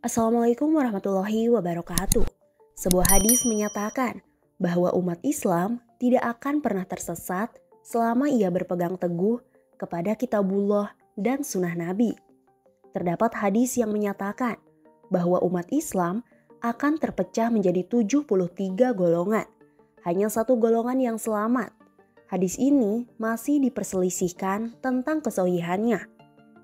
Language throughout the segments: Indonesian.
Assalamualaikum warahmatullahi wabarakatuh. Sebuah hadis menyatakan bahwa umat Islam tidak akan pernah tersesat selama ia berpegang teguh kepada kitabullah dan sunnah Nabi. Terdapat hadis yang menyatakan bahwa umat Islam akan terpecah menjadi 73 golongan. Hanya satu golongan yang selamat. Hadis ini masih diperselisihkan tentang kesohihannya.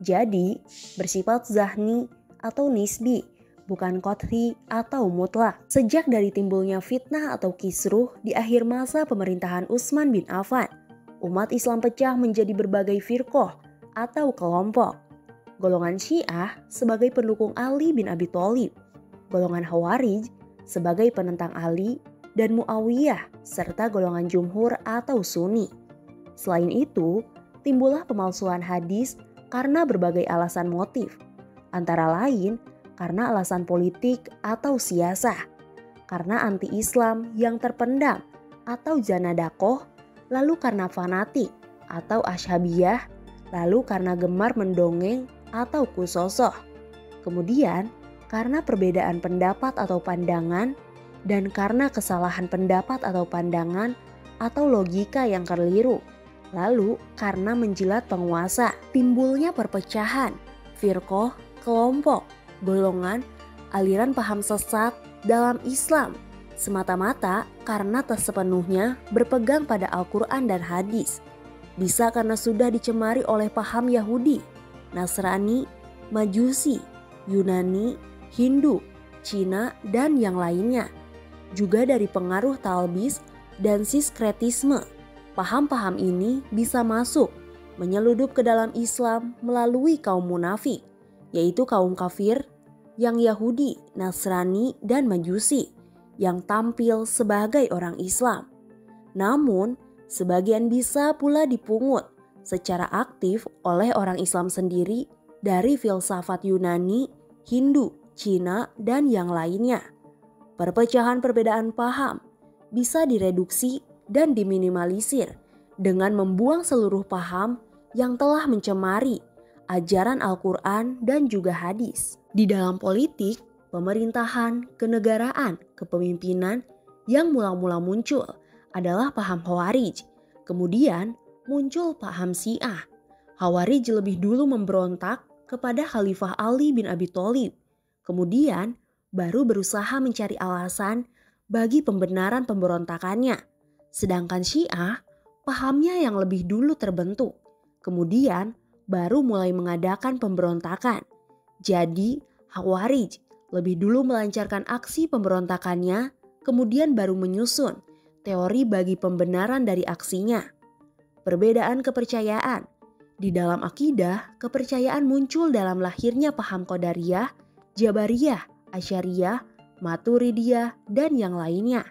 Jadi bersifat zahni atau nisbi, bukan qat'i atau mutlak. Sejak dari timbulnya fitnah atau kisruh di akhir masa pemerintahan Utsman bin Affan, umat Islam pecah menjadi berbagai firqah atau kelompok. Golongan Syiah sebagai pendukung Ali bin Abi Thalib, golongan Khawarij sebagai penentang Ali dan Muawiyah, serta golongan Jumhur atau Sunni. Selain itu, timbullah pemalsuan hadis karena berbagai alasan motif, antara lain karena alasan politik atau siasah, karena anti-Islam yang terpendam atau zanadakoh, lalu karena fanatik atau asyhabiyah, lalu karena gemar mendongeng atau kusosoh, kemudian karena perbedaan pendapat atau pandangan, dan karena kesalahan pendapat atau pandangan atau logika yang keliru, lalu karena menjilat penguasa. Timbulnya perpecahan, firqah, kelompok, golongan, aliran paham sesat dalam Islam semata-mata karena tak sepenuhnya berpegang pada Al-Quran dan hadis. Bisa karena sudah dicemari oleh paham Yahudi, Nasrani, Majusi, Yunani, Hindu, Cina, dan yang lainnya. Juga dari pengaruh talbis dan siskretisme. Paham-paham ini bisa masuk, menyeludup ke dalam Islam melalui kaum munafik, yaitu kaum kafir yang Yahudi, Nasrani, dan Majusi yang tampil sebagai orang Islam. Namun, sebagian bisa pula dipungut secara aktif oleh orang Islam sendiri dari filsafat Yunani, Hindu, Cina, dan yang lainnya. Perpecahan perbedaan paham bisa direduksi dan diminimalisir dengan membuang seluruh paham yang telah mencemari ajaran Al-Quran dan juga hadis. Di dalam politik, pemerintahan, kenegaraan, kepemimpinan yang mula-mula muncul adalah paham Khawarij. Kemudian muncul paham Syiah. Khawarij lebih dulu memberontak kepada Khalifah Ali bin Abi Thalib. Kemudian baru berusaha mencari alasan bagi pembenaran pemberontakannya. Sedangkan Syiah, pahamnya yang lebih dulu terbentuk. Kemudian baru mulai mengadakan pemberontakan. Jadi Khawarij lebih dulu melancarkan aksi pemberontakannya, kemudian baru menyusun teori bagi pembenaran dari aksinya. Perbedaan kepercayaan. Di dalam akidah, kepercayaan muncul dalam lahirnya paham Qadariyah, Jabariyah, Asy'ariyah, Maturidiyah, dan yang lainnya.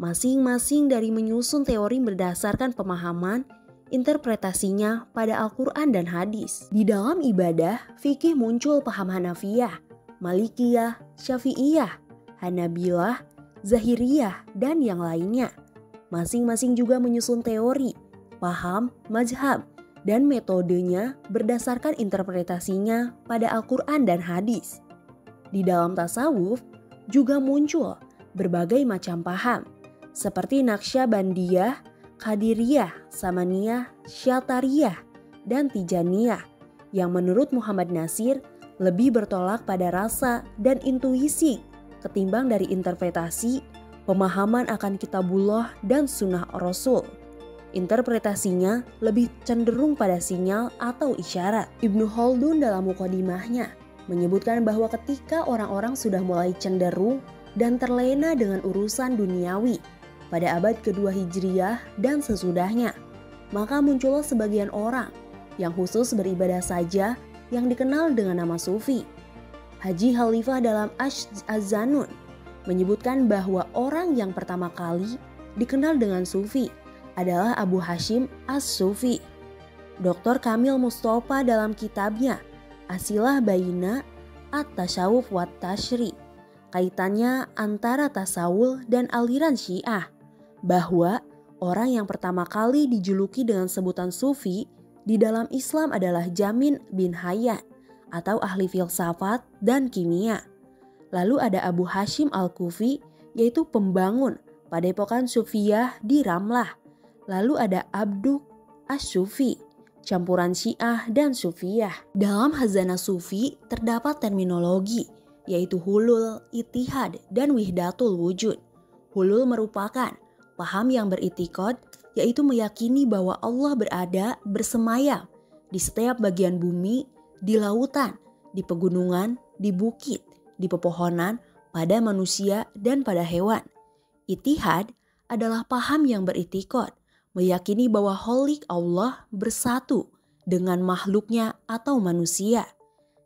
Masing-masing dari menyusun teori berdasarkan pemahaman interpretasinya pada Al-Quran dan hadis. Di dalam ibadah, fikih muncul paham Hanafiyah, Malikiyah, Syafi'iyah, Hanabilah, Zahiriyah, dan yang lainnya. Masing-masing juga menyusun teori, paham, mazhab, dan metodenya berdasarkan interpretasinya pada Al-Quran dan hadis. Di dalam tasawuf juga muncul berbagai macam paham, seperti Naqsyabandiyah, Qadiriyah, Samaniyah, Syatariyah, dan Tijaniyah, yang menurut Muhammad Nasir lebih bertolak pada rasa dan intuisi ketimbang dari interpretasi, pemahaman akan kitabullah dan sunnah Rasul. Interpretasinya lebih cenderung pada sinyal atau isyarat. Ibnu Khaldun dalam muqaddimahnya menyebutkan bahwa ketika orang-orang sudah mulai cenderung dan terlena dengan urusan duniawi pada abad kedua Hijriyah dan sesudahnya, maka muncullah sebagian orang yang khusus beribadah saja yang dikenal dengan nama Sufi. Haji Khalifah dalam Az-Zanun menyebutkan bahwa orang yang pertama kali dikenal dengan Sufi adalah Abu Hashim As-Sufi. Dr. Kamil Mustafa dalam kitabnya Asilah Baina At-Tasawuf wa Tashri, kaitannya antara tasawuf dan aliran Syiah, bahwa orang yang pertama kali dijuluki dengan sebutan Sufi di dalam Islam adalah Jamin bin Hayyan atau ahli filsafat dan kimia. Lalu ada Abu Hashim Al-Kufi, yaitu pembangun Padepokan Sufiyah di Ramlah. Lalu ada Abdul As-Sufi, campuran Syiah dan Sufiyah. Dalam Khazanah Sufi terdapat terminologi yaitu hulul, ittihad, dan wihdatul wujud. Hulul merupakan paham yang beritikad, yaitu meyakini bahwa Allah berada bersemayam di setiap bagian bumi, di lautan, di pegunungan, di bukit, di pepohonan, pada manusia, dan pada hewan. Ittihad adalah paham yang beritikad, meyakini bahwa Khalik Allah bersatu dengan makhluknya atau manusia.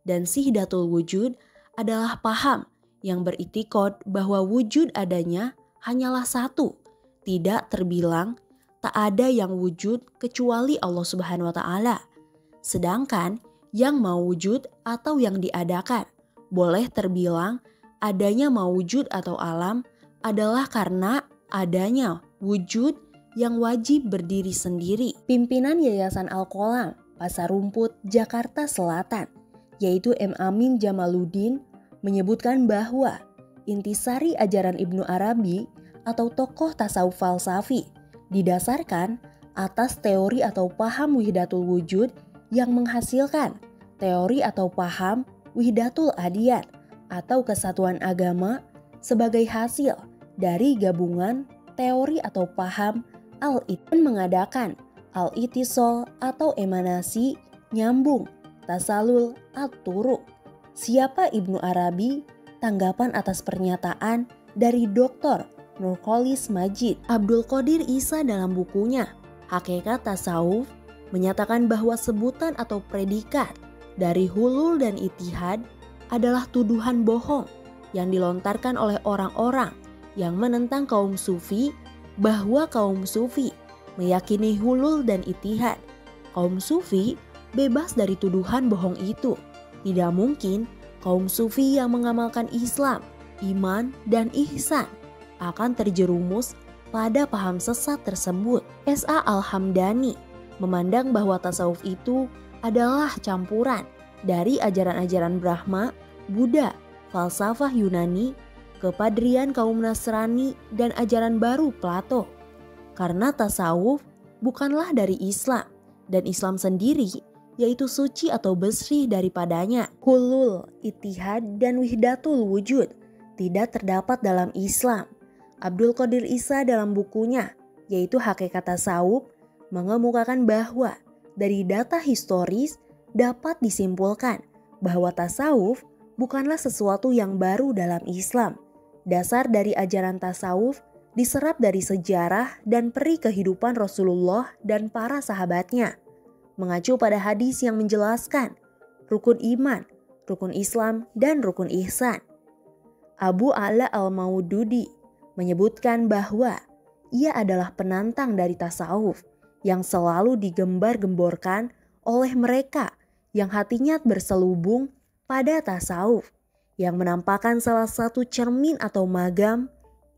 Dan sihdatul wujud adalah paham yang beritikad bahwa wujud adanya hanyalah satu, tidak terbilang, tak ada yang wujud kecuali Allah Subhanahu wa Ta'ala. Sedangkan yang mawujud atau yang diadakan boleh terbilang adanya mawujud atau alam adalah karena adanya wujud yang wajib berdiri sendiri. Pimpinan Yayasan Al-Qalam, Pasar Rumput, Jakarta Selatan, yaitu M. Amin Jamaluddin, menyebutkan bahwa intisari ajaran Ibnu Arabi atau tokoh tasawuf falsafi didasarkan atas teori atau paham wihdatul wujud yang menghasilkan teori atau paham wihdatul adiyat atau kesatuan agama sebagai hasil dari gabungan teori atau paham al-itin mengadakan al-itisol atau emanasi nyambung tasalul at-turuq. Siapa Ibnu Arabi? Tanggapan atas pernyataan dari Dr. Nurcholis Majid Abdul Qadir Isa dalam bukunya Hakikat Tasawuf menyatakan bahwa sebutan atau predikat dari hulul dan ittihad adalah tuduhan bohong yang dilontarkan oleh orang-orang yang menentang kaum sufi bahwa kaum sufi meyakini hulul dan ittihad. Kaum sufi bebas dari tuduhan bohong itu. Tidak mungkin kaum sufi yang mengamalkan Islam, iman, dan ihsan akan terjerumus pada paham sesat tersebut. S.A. Al-Hamdani memandang bahwa tasawuf itu adalah campuran dari ajaran-ajaran Brahma, Buddha, falsafah Yunani, kepadrian kaum Nasrani, dan ajaran baru Plato. Karena tasawuf bukanlah dari Islam, dan Islam sendiri yaitu suci atau bersih daripadanya. Hulul, ittihad, dan wihdatul wujud tidak terdapat dalam Islam. Abdul Qadir Isa dalam bukunya yaitu Hakikat Tasawuf mengemukakan bahwa dari data historis dapat disimpulkan bahwa tasawuf bukanlah sesuatu yang baru dalam Islam. Dasar dari ajaran tasawuf diserap dari sejarah dan peri kehidupan Rasulullah dan para sahabatnya, mengacu pada hadis yang menjelaskan rukun iman, rukun Islam, dan rukun ihsan. Abu A'la Al-Maududi menyebutkan bahwa ia adalah penantang dari tasawuf yang selalu digembar-gemborkan oleh mereka yang hatinya berselubung pada tasawuf, yang menampakkan salah satu cermin atau magam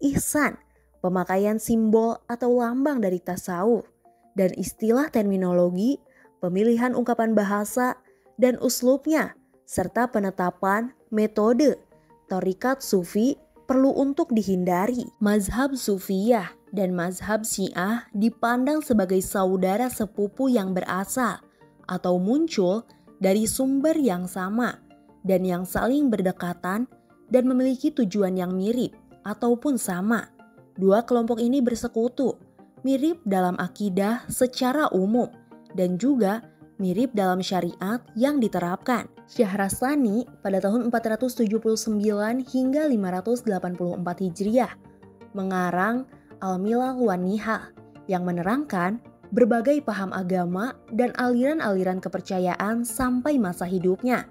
ihsan, pemakaian simbol atau lambang dari tasawuf, dan istilah terminologi, pemilihan ungkapan bahasa, dan uslubnya, serta penetapan metode thariqat sufi perlu untuk dihindari. Mazhab Sufiyah dan mazhab Syiah dipandang sebagai saudara sepupu yang berasal atau muncul dari sumber yang sama dan yang saling berdekatan dan memiliki tujuan yang mirip ataupun sama. Dua kelompok ini bersekutu, mirip dalam akidah secara umum dan juga mirip dalam syariat yang diterapkan. Syahrastani pada tahun 479 hingga 584 Hijriah mengarang Al-Milal wan Nihal yang menerangkan berbagai paham agama dan aliran-aliran kepercayaan sampai masa hidupnya.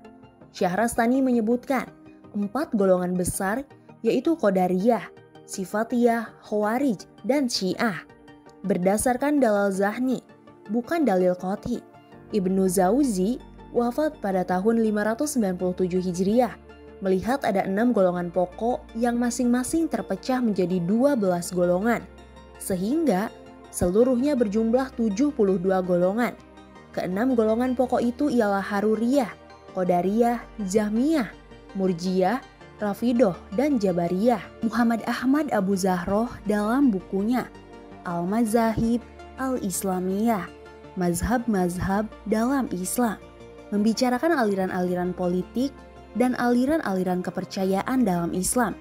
Syahrastani menyebutkan 4 golongan besar yaitu Qadariyah, Sifatiyah, Khawarij, dan Syiah. Berdasarkan dalil zahni, bukan dalil qat'i. Ibnu Jauzi wafat pada tahun 597 Hijriah, melihat ada 6 golongan pokok yang masing-masing terpecah menjadi 12 golongan, sehingga seluruhnya berjumlah 72 golongan. Keenam golongan pokok itu ialah Haruriyah, Qadariyah, Jahmiyah, Murjiyah, Rafidoh, dan Jabariyah. Muhammad Ahmad Abu Zahroh dalam bukunya Al-Mazahib Al-Islamiyah, Mazhab-Mazhab dalam Islam, membicarakan aliran-aliran politik dan aliran-aliran kepercayaan dalam Islam,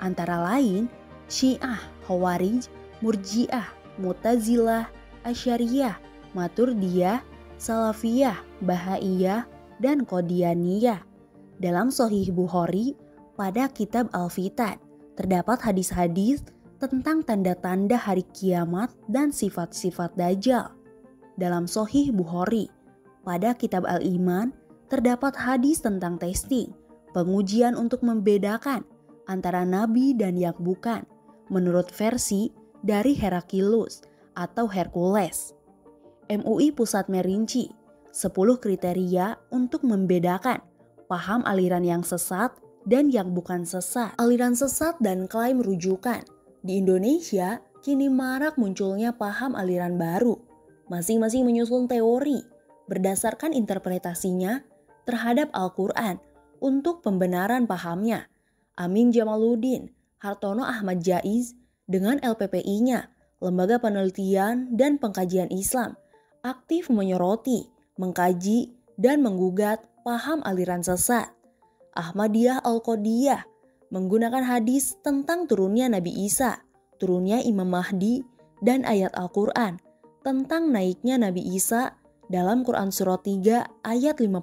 antara lain Syiah, Khawarij, Murji'ah, Mu'tazilah, Asy'ariyah, Maturidiyah, Salafiyah, Bahaiyah, dan Qadianiyah. Dalam Sahih Bukhari pada kitab Al-Fitan terdapat hadis-hadis tentang tanda-tanda hari kiamat dan sifat-sifat Dajjal. Dalam Sahih Bukhari pada kitab Al-Iman terdapat hadis tentang testing, pengujian untuk membedakan antara nabi dan yang bukan, menurut versi dari Heraklius atau Hercules. MUI Pusat merinci 10 kriteria untuk membedakan paham aliran yang sesat dan yang bukan sesat. Aliran sesat dan klaim rujukan. Di Indonesia, kini marak munculnya paham aliran baru. Masing-masing menyusun teori berdasarkan interpretasinya terhadap Al-Quran untuk pembenaran pahamnya. Amin Jamaluddin, Hartono Ahmad Jaiz dengan LPPI-nya, Lembaga Penelitian dan Pengkajian Islam, aktif menyoroti, mengkaji, dan menggugat paham aliran sesat. Ahmadiyah Al-Qodiyah menggunakan hadis tentang turunnya Nabi Isa, turunnya Imam Mahdi, dan ayat Al-Quran tentang naiknya Nabi Isa dalam Quran Surat 3 ayat 55.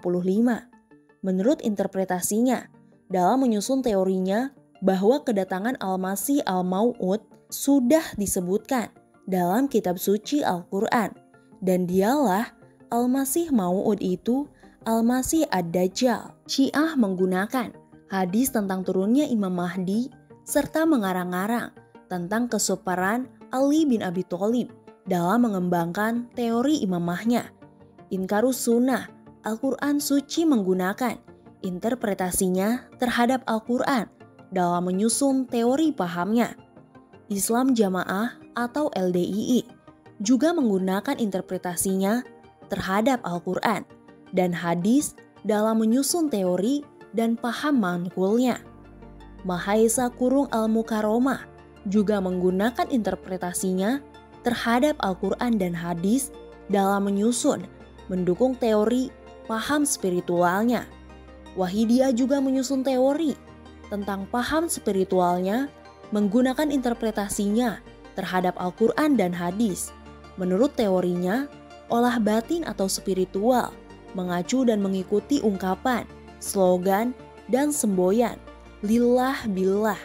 Menurut interpretasinya, dalam menyusun teorinya bahwa kedatangan Al-Masih Al-Mau'ud sudah disebutkan dalam kitab suci Al-Quran, dan dialah Al-Masih Mau'ud itu Al-Masih Ad-Dajjal. Syiah menggunakan hadis tentang turunnya Imam Mahdi serta mengarang-arang tentang kesuperan Ali bin Abi Thalib dalam mengembangkan teori imamahnya. Inkarus Sunnah, Al-Quran Suci menggunakan interpretasinya terhadap Al-Quran dalam menyusun teori pahamnya. Islam Jamaah atau LDII juga menggunakan interpretasinya terhadap Al-Quran dan hadis dalam menyusun teori dan paham mankulnya. Mahaisa Kurung Al-Mukarramah juga menggunakan interpretasinya terhadap Al-Quran dan hadis dalam menyusun, mendukung teori paham spiritualnya. Wahidiyah juga menyusun teori tentang paham spiritualnya menggunakan interpretasinya terhadap Al-Quran dan hadis. Menurut teorinya, olah batin atau spiritual mengacu dan mengikuti ungkapan, slogan, dan semboyan lillah billah,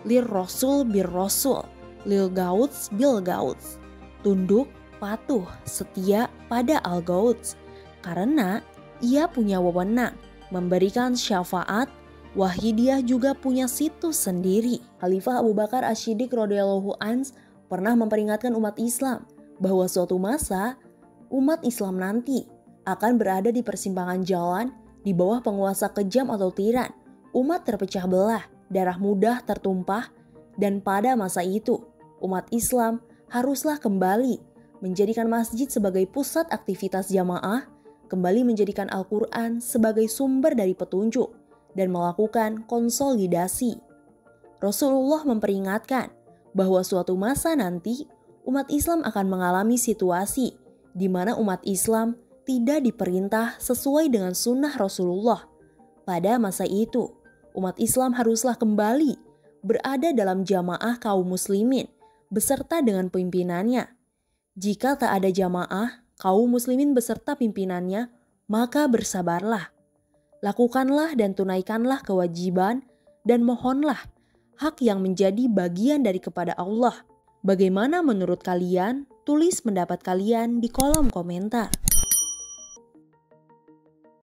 lir rasul bir rasul, lil gauts bil gauts, tunduk, patuh, setia pada al gauts, karena ia punya wewenang memberikan syafaat. Wahidiyah juga punya situs sendiri. Khalifah Abu Bakar Asy-Syiddiq radhiyallahu anhu pernah memperingatkan umat Islam bahwa suatu masa umat Islam nanti akan berada di persimpangan jalan di bawah penguasa kejam atau tiran. Umat terpecah belah, darah mudah tertumpah, dan pada masa itu umat Islam haruslah kembali menjadikan masjid sebagai pusat aktivitas jamaah, kembali menjadikan Al-Quran sebagai sumber dari petunjuk, dan melakukan konsolidasi. Rasulullah memperingatkan bahwa suatu masa nanti umat Islam akan mengalami situasi di mana umat Islam tidak diperintah sesuai dengan sunnah Rasulullah. Pada masa itu, umat Islam haruslah kembali berada dalam jamaah kaum muslimin beserta dengan pimpinannya. Jika tak ada jamaah kaum muslimin beserta pimpinannya, maka bersabarlah. Lakukanlah dan tunaikanlah kewajiban dan mohonlah hak yang menjadi bagian dari kepada Allah. Bagaimana menurut kalian? Tulis pendapat kalian di kolom komentar.